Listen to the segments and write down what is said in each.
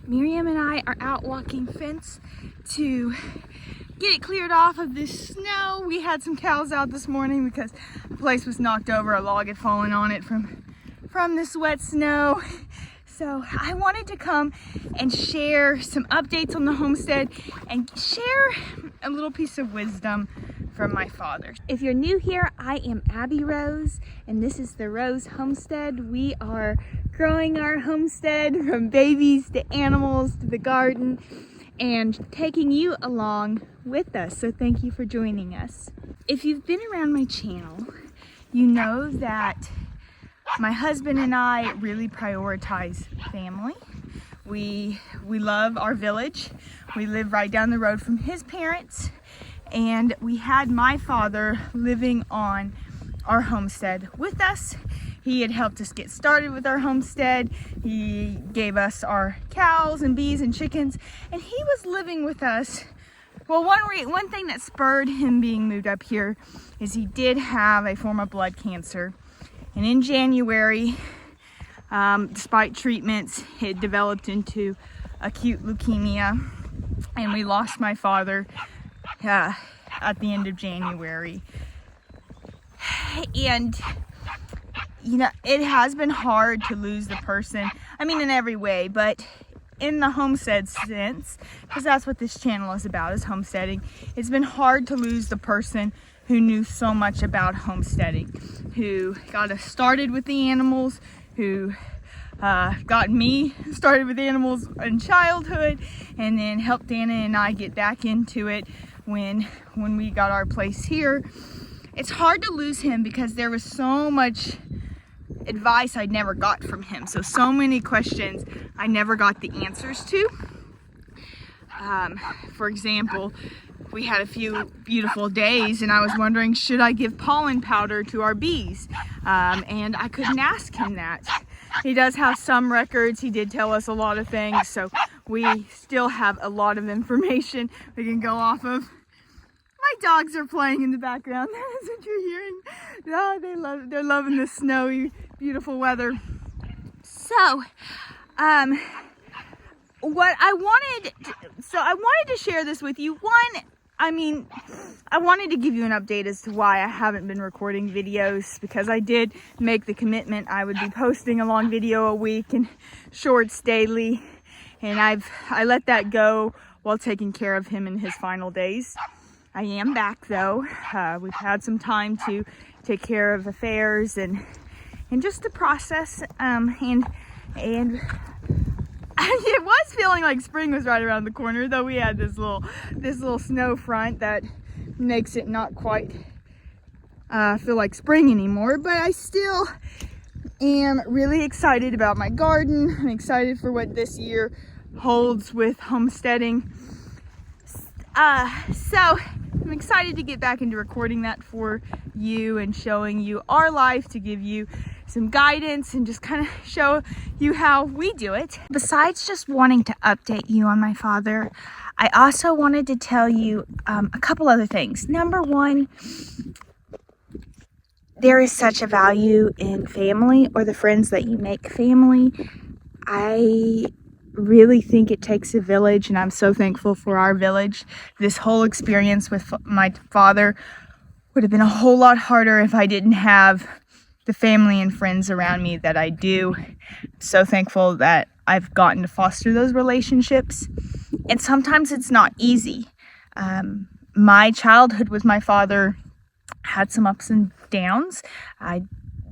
Miriam and I are out walking fence to get it cleared off of this snow. We had some cows out this morning because the place was knocked over. A log had fallen on it from this wet snow. So I wanted to come and share some updates on the homestead and share a little piece of wisdom from my father. If you're new here, I am Abby Rose, and this is the Rose Homestead. We are growing our homestead from babies to animals to the garden and taking you along with us. So thank you for joining us. If you've been around my channel, you know that my husband and I really prioritize family. We love our village. We live right down the road from his parents, and we had my father living on our homestead with us. He had helped us get started with our homestead. He gave us our cows and bees and chickens, and he was living with us. Well, one thing that spurred him being moved up here is he did have a form of blood cancer. And in January, despite treatments, it developed into acute leukemia, and we lost my father at the end of January. And you know, it has been hard to lose the person, I mean in every way, but in the homestead sense, because that's what this channel is about, is homesteading. It's been hard to lose the person who knew so much about homesteading, who got us started with the animals, who got me started with animals in childhood, and then helped Anna and I get back into it when we got our place here. It's hard to lose him because there was so much advice I never got from him. So many questions I never got the answers to. For example, we had a few beautiful days and I was wondering, should I give pollen powder to our bees? And I couldn't ask him that. He does have some records. He did tell us a lot of things, so we still have a lot of information we can go off of. My dogs are playing in the background. That's what you're hearing. Oh, they're loving the snowy, beautiful weather. So, I wanted to share this with you. I wanted to give you an update as to why I haven't been recording videos, because I did make the commitment I would be posting a long video a week and shorts daily, and I let that go while taking care of him in his final days. I am back though. We've had some time to take care of affairs and just to process, and it was feeling like spring was right around the corner, though we had this little snow front that makes it not quite feel like spring anymore. But I still am really excited about my garden. I'm excited for what this year holds with homesteading. So I'm excited to get back into recording that for you and showing you our life, to give you some guidance and just kind of show you how we do it. Besides just wanting to update you on my father, I also wanted to tell you a couple other things. Number one, there is such a value in family, or the friends that you make family. I really think it takes a village, and I'm so thankful for our village. This whole experience with my father would have been a whole lot harder if I didn't have the family and friends around me that I do. I'm so thankful that I've gotten to foster those relationships, and sometimes it's not easy. My childhood with my father had some ups and downs.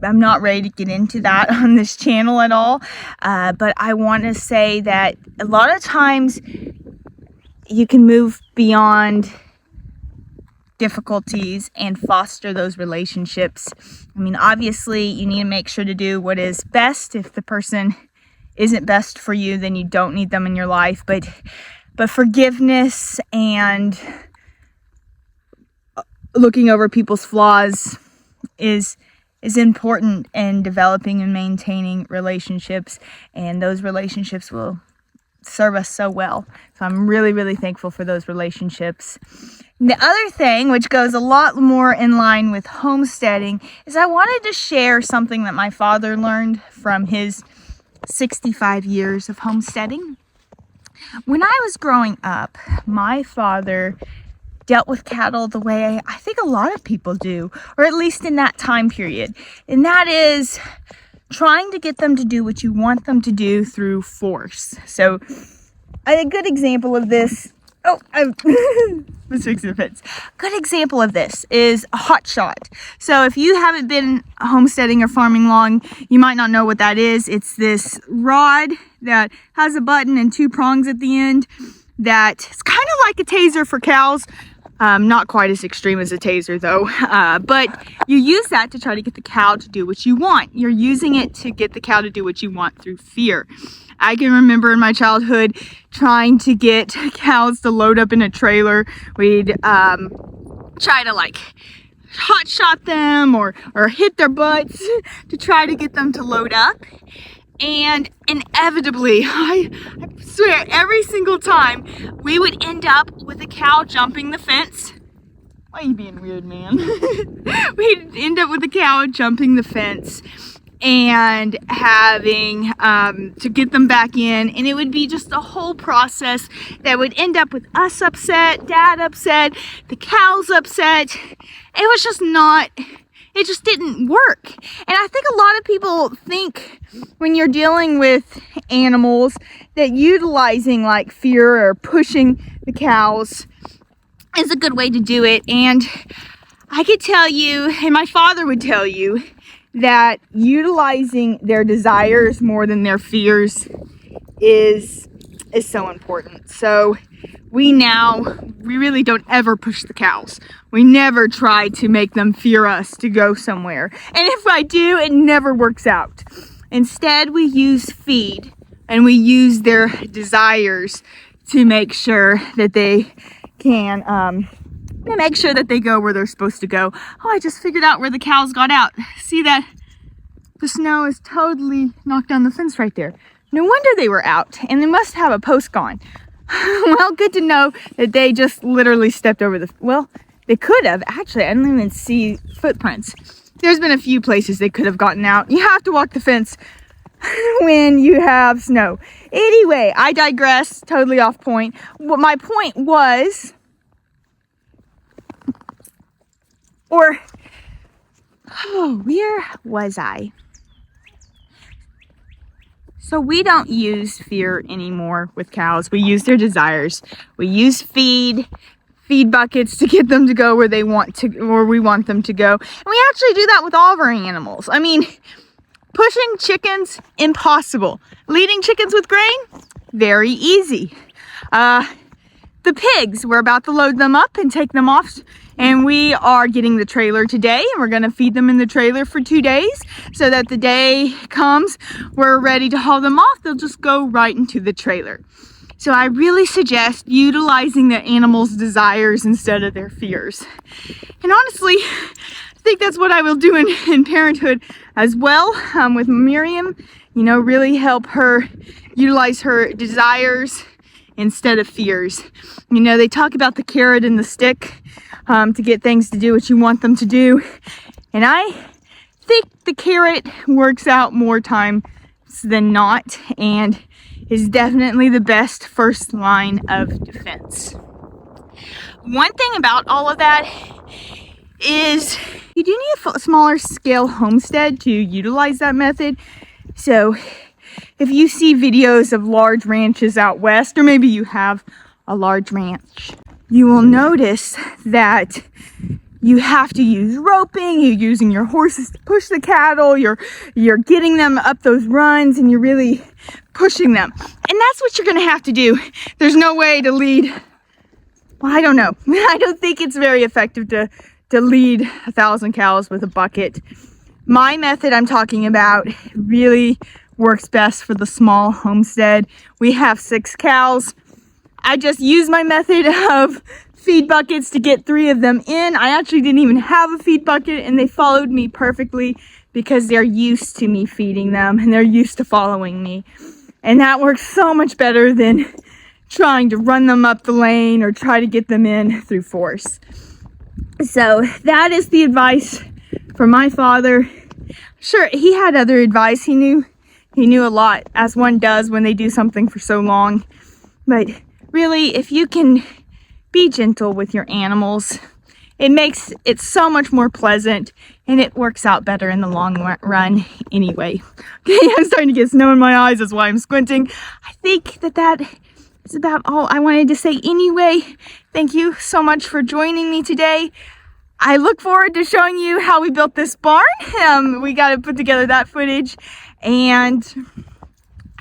I'm not ready to get into that on this channel at all, but I want to say that a lot of times you can move beyond difficulties and foster those relationships. I mean, obviously you need to make sure to do what is best. If the person isn't best for you, then you don't need them in your life, but forgiveness and looking over people's flaws is important in developing and maintaining relationships, and those relationships will serve us so well. So I'm really, really thankful for those relationships. And the other thing, which goes a lot more in line with homesteading, is I wanted to share something that my father learned from his 65 years of homesteading. When I was growing up, my father dealt with cattle the way I think a lot of people do, or at least in that time period. And that is trying to get them to do what you want them to do through force. So a good example of this, let's fix the fence. Good example of this is a hot shot. So if you haven't been homesteading or farming long, you might not know what that is. It's this rod that has a button and 2 prongs at the end that it's kind of like a taser for cows. Not quite as extreme as a taser though, but you use that to try to get the cow to do what you want. You're using it to get the cow to do what you want through fear. I can remember in my childhood trying to get cows to load up in a trailer. We'd try to like hot shot them or hit their butts to try to get them to load up. And inevitably, I swear, every single time, we would end up with a cow jumping the fence. Why are you being weird, man? We'd end up with a cow jumping the fence and having to get them back in. And it would be just a whole process that would end up with us upset, Dad upset, the cows upset. It was just not... It just didn't work. And I think a lot of people think when you're dealing with animals that utilizing like fear or pushing the cows is a good way to do it. And I could tell you, and my father would tell you, that utilizing their desires more than their fears is so important. So we really don't ever push the cows. We never try to make them fear us to go somewhere. And if I do, it never works out. Instead, we use feed and we use their desires to make sure that they can, make sure that they go where they're supposed to go. Oh, I just figured out where the cows got out. See that? The snow is totally knocked down the fence right there. No wonder they were out, and they must have a post gone. Well, good to know that they just literally stepped over well, they could have. Actually, I didn't even see footprints. There's been a few places they could have gotten out. You have to walk the fence when you have snow. Anyway, I digress, totally off point. What my point was, where was I? So we don't use fear anymore with cows. We use their desires. We use feed buckets to get them to go where they want to, or we want them to go. And we actually do that with all of our animals. I mean, pushing chickens, impossible. Leading chickens with grain, very easy. The pigs, we're about to load them up and take them off. And we are getting the trailer today, and we're gonna feed them in the trailer for 2 days so that the day comes, we're ready to haul them off. They'll just go right into the trailer. So I really suggest utilizing the animals' desires instead of their fears. And honestly, I think that's what I will do in parenthood as well, with Miriam. You know, really help her utilize her desires instead of fears. You know, they talk about the carrot and the stick to get things to do what you want them to do. And I think the carrot works out more times than not and is definitely the best first line of defense. One thing about all of that is you do need a smaller scale homestead to utilize that method. So if you see videos of large ranches out west, or maybe you have a large ranch, you will notice that you have to use roping, you're using your horses to push the cattle, you're getting them up those runs, and you're really pushing them. And that's what you're gonna have to do. There's no way to lead, well, I don't know. I don't think it's very effective to lead 1,000 cows with a bucket. My method I'm talking about really works best for the small homestead. We have 6 cows. I just use my method of feed buckets to get 3 of them in. I actually didn't even have a feed bucket, and they followed me perfectly because they're used to me feeding them and they're used to following me. And that works so much better than trying to run them up the lane or try to get them in through force. So that is the advice from my father. Sure, he had other advice. He knew a lot, as one does when they do something for so long. But really, if you can be gentle with your animals, it makes it so much more pleasant, and it works out better in the long run anyway. Okay, I'm starting to get snow in my eyes, that's why I'm squinting. I think that is about all I wanted to say anyway. Thank you so much for joining me today. I look forward to showing you how we built this barn. We got to put together that footage and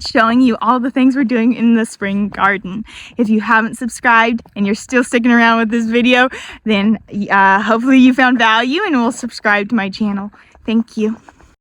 showing you all the things we're doing in the spring garden. If you haven't subscribed and you're still sticking around with this video, then hopefully you found value and will subscribe to my channel. Thank you.